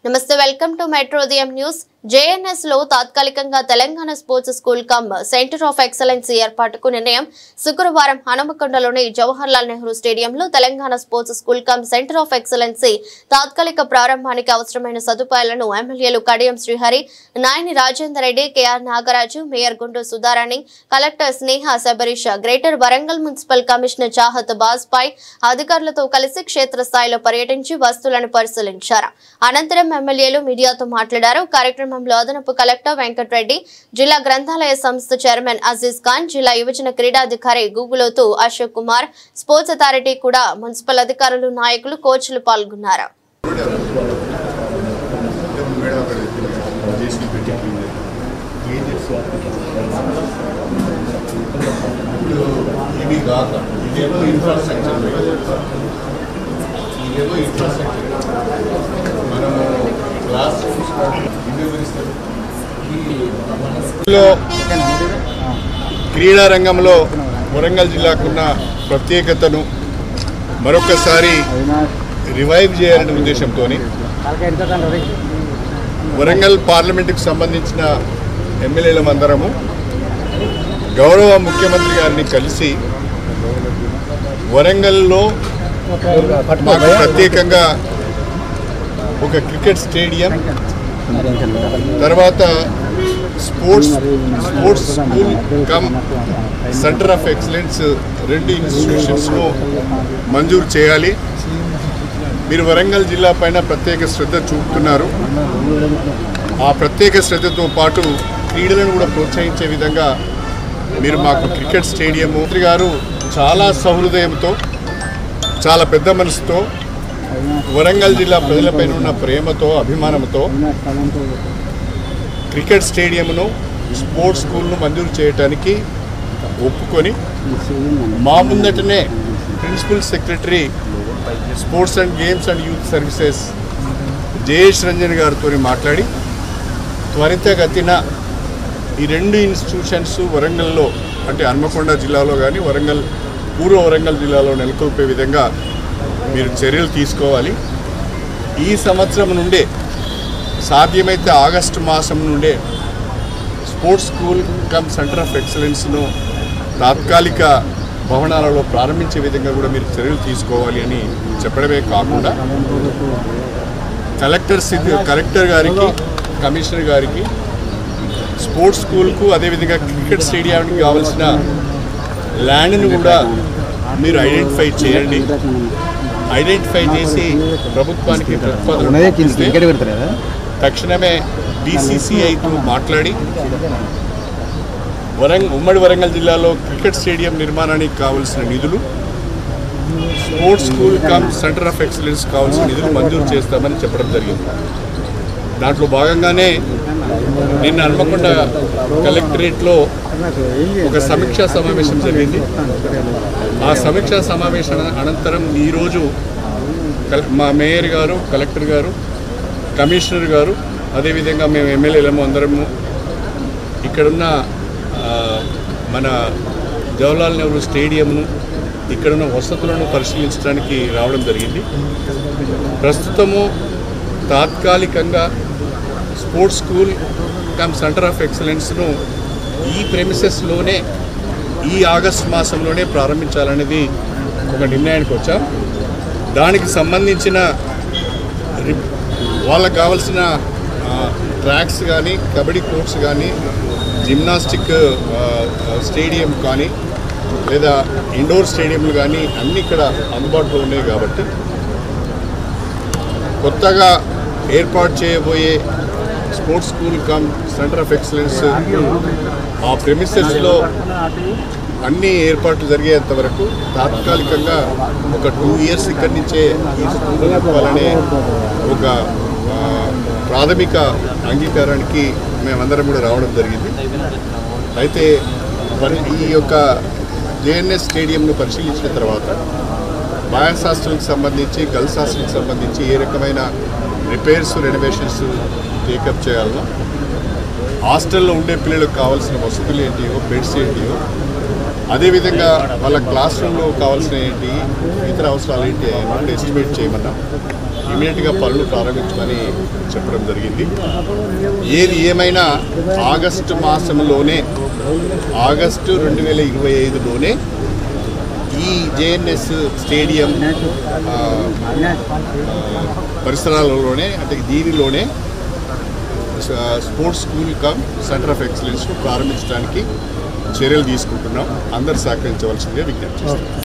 నమస్తే welcome to metro ఉదయం news. JNS లో తాత్కాలికంగా Telangana sports school cum centre of excellence ఏర్పాటుకు నిర్ణయం. శుక్రవారం హనుమకొండలోని జవహర్లాల్ నెహ్రూ స్టేడియంలో Telangana sports school cum centre of excellence తాత్కాలిక ప్రారంభానికి అవసరమైన సదుపాయాలను ఎమ్మెల్యేలు Kadiyam Srihari, Nayani Rajender Reddy, KR Nagaraju, mayor Guntur Sudharani, collector Sneha Sabarish, greater Warangal municipal commissioner Chahat Bajpai అధికారులతో కలిసి క్షేత్రస్థాయిలో పర్యటించి వస్తువులను పరిశీలించారు. అనంతరం ఎమ్మెల్యేలు మీడియాతో మాట్లాడారు. కార్యక్రమంలో అదనపు కలెక్టర్ వెంకటరెడ్డి, జిల్లా గ్రంథాలయ సంస్థ చైర్మన్ అజీజ్ ఖాన్, జిల్లా యువజన క్రీడాధికారి గూగులోతు అశోక్ కుమార్, స్పోర్ట్స్ అథారిటీ కూడా మున్సిపల్ అధికారులు, నాయకులు, కోచ్లు పాల్గొన్నారు. క్రీడా రంగంలో వరంగల్ జిల్లాకున్న ప్రత్యేకతను మరొకసారి రివైవ్ చేయాలనే ఉద్దేశంతో వరంగల్ పార్లమెంటుకు సంబంధించిన ఎమ్మెల్యేలమందరము గౌరవ ముఖ్యమంత్రి గారిని కలిసి వరంగల్లో మాకు ప్రత్యేకంగా ఒక క్రికెట్ స్టేడియం, తర్వాత sports school cum centre of excellence రెండు ఇన్స్టిట్యూషన్స్ను మంజూరు చేయాలి. మీరు వరంగల్ జిల్లా పైన ప్రత్యేక శ్రద్ధ చూపుతున్నారు. ఆ ప్రత్యేక శ్రద్ధతో పాటు క్రీడలను కూడా ప్రోత్సహించే విధంగా మీరు మాకు క్రికెట్ స్టేడియం, మంత్రి గారు చాలా సహృదయంతో, చాలా పెద్ద మనసుతో, వరంగల్ జిల్లా ప్రజలపైన ఉన్న ప్రేమతో, అభిమానంతో క్రికెట్ స్టేడియంను, స్పోర్ట్స్ స్కూల్ను మంజూరు చేయడానికి ఒప్పుకొని మా ముందటనే principal secretary sports and games and youth services Jayesh Ranjan గారితో మాట్లాడి త్వరితగతిన ఈ రెండు ఇన్స్టిట్యూషన్స్ వరంగల్లో, అంటే హన్మకొండ జిల్లాలో కానీ వరంగల్ పూర్వ వరంగల్ జిల్లాలో నెలకొల్పే విధంగా మీరు చర్యలు తీసుకోవాలి. ఈ సంవత్సరం నుండే సాధ్యమైతే ఆగస్టు మాసం నుండే sports school cum centre of ఎక్సలెన్స్ను తాత్కాలిక భవనాలలో ప్రారంభించే విధంగా కూడా మీరు చర్యలు తీసుకోవాలి అని చెప్పడమే కాకుండా కలెక్టర్ గారికి, కమిషనర్ గారికి స్పోర్ట్స్ స్కూల్కు అదేవిధంగా క్రికెట్ స్టేడియానికి కావాల్సిన ల్యాండ్ను కూడా మీరు ఐడెంటిఫై చేయండి. ఐడెంటిఫై చేసి ప్రభుత్వానికి ప్రతిపాదన తక్షణమే BCCIతో మాట్లాడి ఉమ్మడి వరంగల్ జిల్లాలో క్రికెట్ స్టేడియం నిర్మాణానికి కావాల్సిన నిధులు, sports school cum centre of excellence కావాల్సిన నిధులు మంజూరు చేస్తామని చెప్పడం జరిగింది. దాంట్లో భాగంగానే నిన్న హన్మకొండ కలెక్టరేట్లో ఒక సమీక్షా సమావేశం జరిగింది. ఆ సమీక్షా సమావేశం అనంతరం ఈరోజు మా మేయర్ గారు, కలెక్టర్ గారు, కమిషనర్ గారు, అదేవిధంగా మేము ఎమ్మెల్యేలము అందరము ఇక్కడున్న మన జవహర్లాల్ నెహ్రూ స్టేడియంను, ఇక్కడున్న వసతులను పరిశీలించడానికి రావడం జరిగింది. ప్రస్తుతము తాత్కాలికంగా sports school cum centre of ఎక్సలెన్స్ను ఈ ప్రెమిసెస్లోనే ఈ ఆగస్టు మాసంలోనే ప్రారంభించాలనేది ఒక నిర్ణయానికి వచ్చాం. దానికి సంబంధించిన వాళ్ళకు కావాల్సిన ట్రాక్స్ కానీ, కబడ్డీ కోర్ట్స్ కానీ, జిమ్నాస్టిక్ స్టేడియం కానీ, లేదా ఇండోర్ స్టేడియంలు కానీ అన్నీ ఇక్కడ అందుబాటులో ఉన్నాయి. కాబట్టి కొత్తగా ఏర్పాటు చేయబోయే sports school cum centre of excellence ఆ ప్రెమిసెస్లో అన్ని ఏర్పాట్లు జరిగేంత వరకు తాత్కాలికంగా ఒక 2 years ఇక్కడి నుంచే ఈ స్కూల్ నడపాలనే ఒక ప్రాథమిక అంగీకారానికి మేమందరం కూడా రావడం జరిగింది. అయితే ఈ యొక్క JNS స్టేడియంను పరిశీలించిన తర్వాత బాయ్స్ హాస్టల్కి సంబంధించి, గర్ల్స్ హాస్టల్కి సంబంధించి ఏ రకమైన రిపేర్స్, రెనోవేషన్స్ టేకప్ చేయాలనో, హాస్టల్లో ఉండే పిల్లలకు కావాల్సిన వసతులు ఏంటియో, బెడ్స్ ఏంటియో, అదేవిధంగా వాళ్ళ క్లాస్ రూమ్లో కావాల్సిన ఏంటి, ఇతర అవసరాలు ఏంటి అని ఎస్టిమేట్ చేయమన్నా. ఇమీడియట్గా పనులు ప్రారంభించమని చెప్పడం జరిగింది. ఏది ఏమైనా ఆగస్టు మాసంలోనే ఆగస్టు 2025లోనే ఈ జేఎన్ఎస్ స్టేడియం పరిసరాలలోనే అంటే దీనిలోనే sports school cum centre of excellence ప్రారంభించడానికి చర్యలు తీసుకుంటున్నాం. అందరూ సహకరించవలసిందిగా విజ్ఞప్తి చేస్తున్నాం.